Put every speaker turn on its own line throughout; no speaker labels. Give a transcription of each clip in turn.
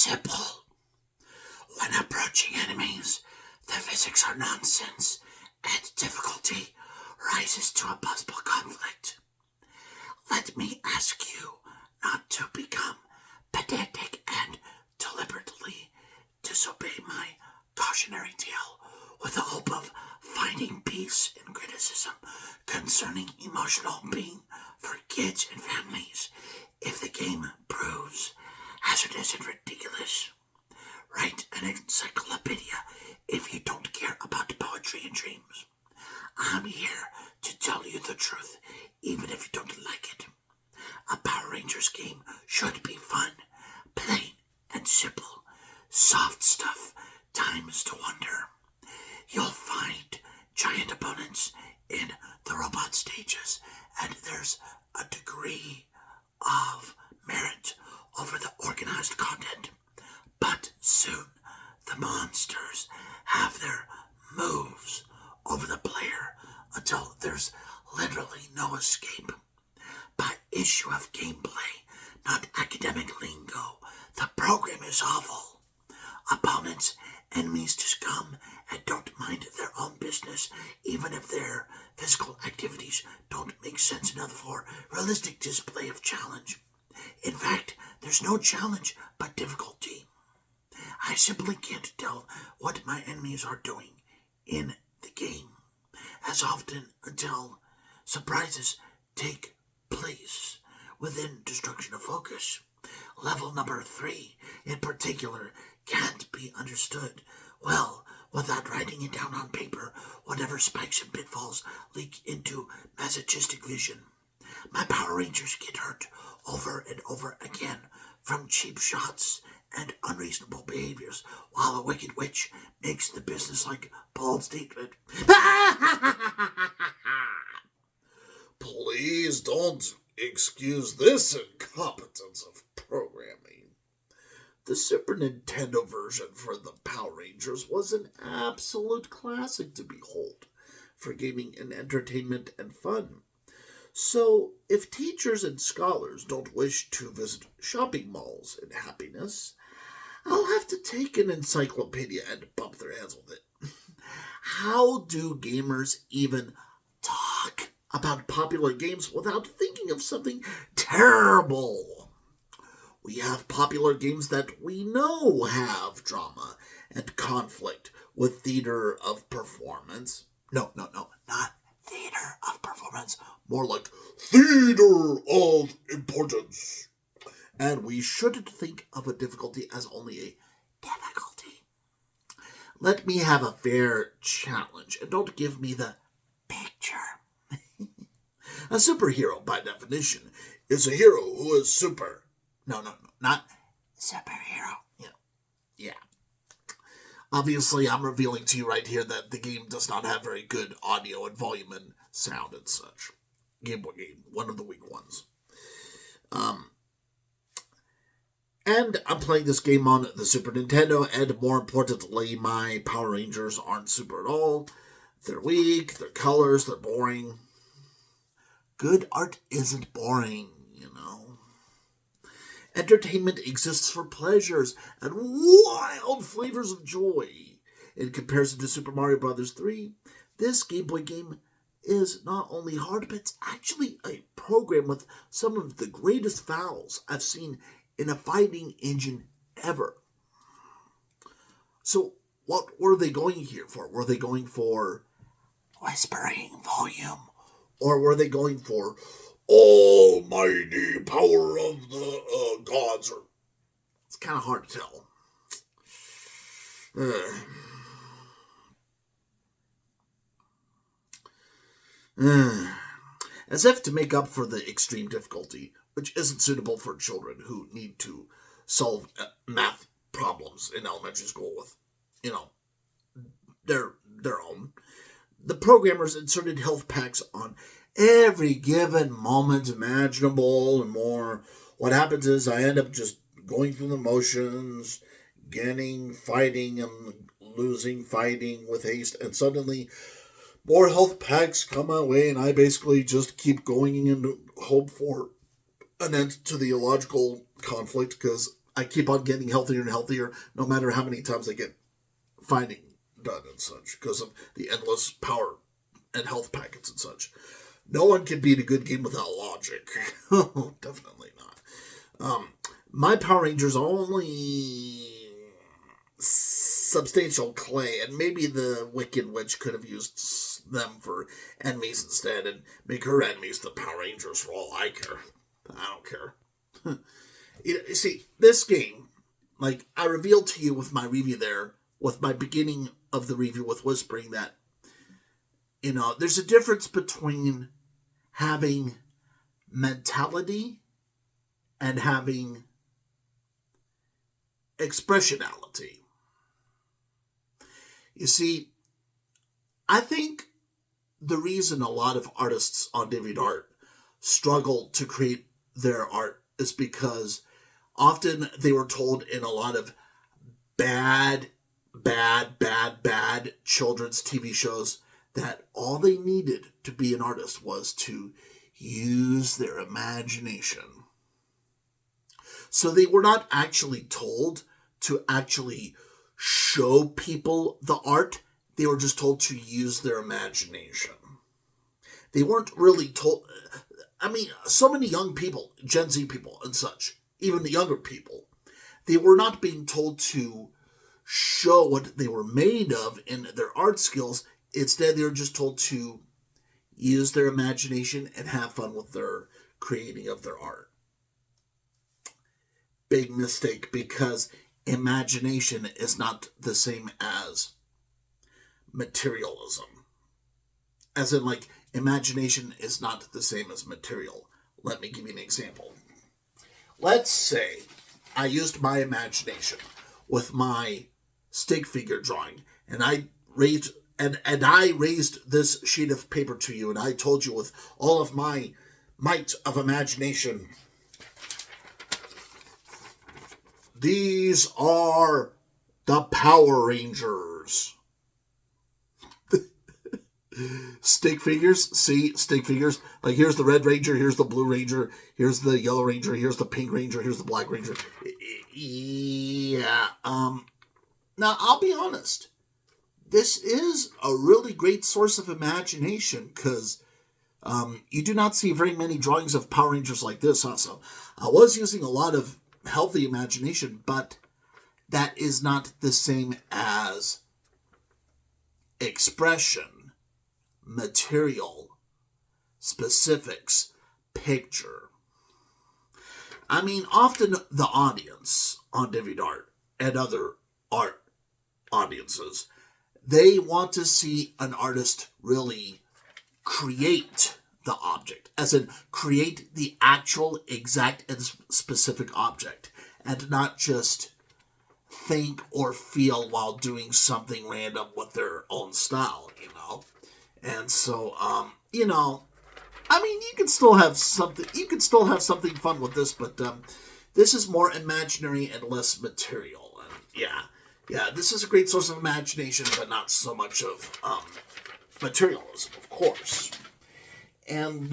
simple. When approaching enemies, the physics are nonsense, and difficulty rises to a possible conflict. Let me ask you not to become pedantic and deliberately disobey my cautionary tale with the hope of finding peace in criticism concerning emotional being for kids and families. If the game proves hazardous and ridiculous, write an encyclopedia if you don't care about poetry and dreams. I'm here to tell you the truth, even if you don't like it. A Power Rangers game should be fun, plain and simple. Soft stuff, times to wonder. You'll find giant opponents in the robot stages, and there's a degree of merit over the organized content. But soon, the monsters have their moves over the player until there's literally no escape. By issue of gameplay, not academic lingo, the program is awful. Opponents, enemies just come and don't mind their own business, even if their physical activities don't make sense enough for realistic display of challenge. In fact, there's no challenge but difficulty. I simply can't tell what my enemies are doing in the game as often until surprises take place within destruction of focus. Level number 3, in particular, can't be understood well without writing it down on paper. Whatever spikes and pitfalls leak into masochistic vision. My Power Rangers get hurt over and over again from cheap shots and unreasonable behaviors, while a wicked witch makes the business-like bold statement.
Please don't excuse this incompetence of programming. The Super Nintendo version for the Power Rangers was an absolute classic to behold for gaming and entertainment and fun. So, if teachers and scholars don't wish to visit shopping malls in happiness, I'll have to take an encyclopedia and bump their heads with it. How do gamers even talk about popular games without thinking of something terrible? We have popular games that we know have drama and conflict with theater of performance. No, not theater of performance. More like theater of importance. And we shouldn't think of a difficulty as only a difficulty. Let me have a fair challenge, and don't give me the picture. A superhero, by definition, is a hero who is super. No, not superhero. Yeah. Obviously, I'm revealing to you right here that the game does not have very good audio and volume and sound and such. Game Boy game, one of the weak ones. And I'm playing this game on the Super Nintendo, and more importantly, my Power Rangers aren't super at all. They're weak, their colors, they're boring. Good art isn't boring, you know. Entertainment exists for pleasures and wild flavors of joy. In comparison to Super Mario Bros. 3, this Game Boy game is not only hard, but it's actually a program with some of the greatest vowels I've seen in a fighting engine ever. So, what were they going here for? Were they going for whispering volume? Or were they going for almighty power of the gods? Or it's kind of hard to tell. As if to make up for the extreme difficulty, which isn't suitable for children who need to solve math problems in elementary school with, their own. The programmers inserted health packs on every given moment imaginable and more. What happens is I end up just going through the motions, gaining, fighting, and losing, fighting with haste, and suddenly more health packs come my way, and I basically just keep going and hope for an end to the illogical conflict, because I keep on getting healthier and healthier, no matter how many times I get fighting done and such, because of the endless power and health packets and such. No one can beat a good game without logic. Definitely not. My Power Rangers only substantial clay, and maybe the Wicked Witch could have used them for enemies instead, and make her enemies the Power Rangers for all I care. I don't care. You see, this game, like I revealed to you with my review there, with my beginning of the review with whispering that, there's a difference between having mentality and having expressionality. You see, I think the reason a lot of artists on DeviantArt struggle to create their art is because often they were told in a lot of bad children's TV shows that all they needed to be an artist was to use their imagination. So they were not actually told to actually show people the art. They were just told to use their imagination. They weren't really told. I mean, so many young people, Gen Z people and such, even the younger people, they were not being told to show what they were made of in their art skills. Instead, they were just told to use their imagination and have fun with their creating of their art. Big mistake, because imagination is not the same as materialism. As in, like, imagination is not the same as material. Let me give you an example. Let's say I used my imagination with my stick figure drawing, and I raised this sheet of paper to you, and I told you with all of my might of imagination, these are the Power Rangers. Stick figures, see, stick figures. Like, here's the Red Ranger, here's the Blue Ranger, here's the Yellow Ranger, here's the Pink Ranger, here's the Black Ranger. Yeah, now, I'll be honest. This is a really great source of imagination, because you do not see very many drawings of Power Rangers like this also. I was using a lot of healthy imagination, but that is not the same as expression, material, specifics, picture. I mean, often the audience on DeviantArt and other art audiences, they want to see an artist really create the object, as in create the actual exact and specific object, and not just think or feel while doing something random with their own style, And so, I mean, you can still have something fun with this, but this is more imaginary and less material. And yeah, this is a great source of imagination, but not so much of materialism, of course. And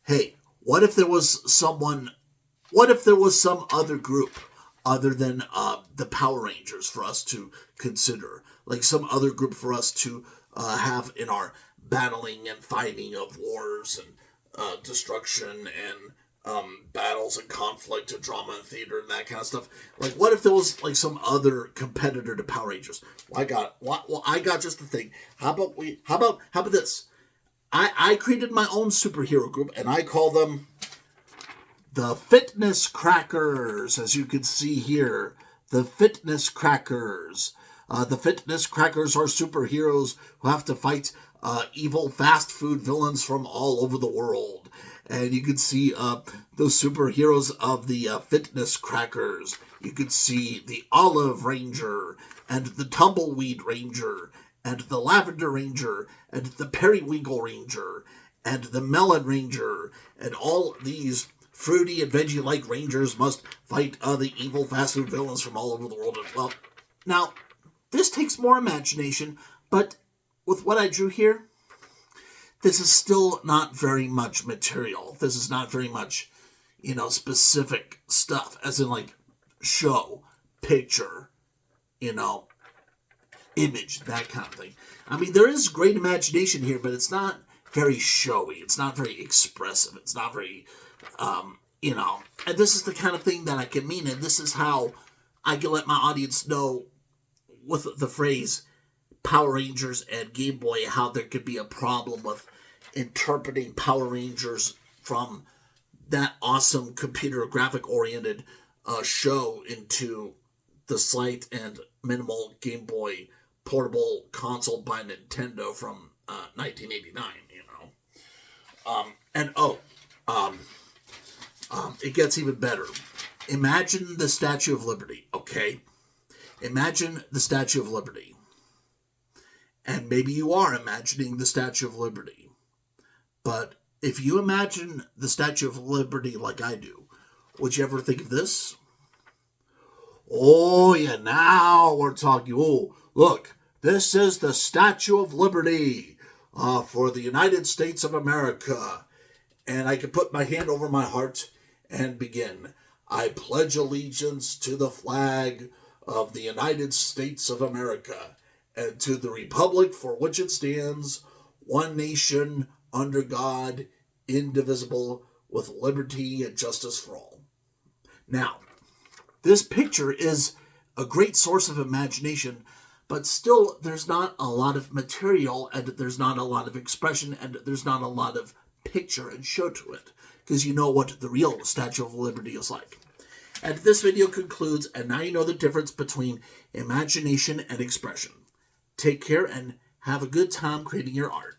hey, what if there was some other group other than the Power Rangers for us to consider, like some other group for us to have in our battling and fighting of wars and destruction and battles and conflict and drama and theater and that kind of stuff. Like, what if there was like some other competitor to Power Rangers? I got just the thing. How about this? I created my own superhero group, and I call them the Fitness Crackers, as you can see here. The Fitness Crackers. The Fitness Crackers are superheroes who have to fight evil fast food villains from all over the world. And you can see those superheroes of the Fitness Crackers. You can see the Olive Ranger, and the Tumbleweed Ranger, and the Lavender Ranger, and the Periwinkle Ranger, and the Melon Ranger, and all these fruity and veggie-like rangers must fight the evil fast food villains from all over the world as well. Now, this takes more imagination, but with what I drew here, this is still not very much material. This is not very much, specific stuff, as in like show, picture, image, that kind of thing. I mean, there is great imagination here, but it's not very showy. It's not very expressive. It's not very, and this is the kind of thing that I can mean, and this is how I can let my audience know with the phrase Power Rangers and Game Boy, how there could be a problem with interpreting Power Rangers from that awesome computer graphic oriented show into the slight and minimal Game Boy portable console by Nintendo from 1989. It gets even better. Imagine the Statue of Liberty, okay? Imagine the Statue of Liberty. And maybe you are imagining the Statue of Liberty. But if you imagine the Statue of Liberty like I do, would you ever think of this? Oh, yeah, now we're talking. Oh, look, this is the Statue of Liberty for the United States of America. And I can put my hand over my heart and begin. I pledge allegiance to the flag of the United States of America and to the republic for which it stands, one nation, under God, indivisible, with liberty and justice for all. Now, this picture is a great source of imagination, but still there's not a lot of material, and there's not a lot of expression, and there's not a lot of picture and show to it, because you know what the real Statue of Liberty is like. And this video concludes, and now you know the difference between imagination and expression. Take care and have a good time creating your art.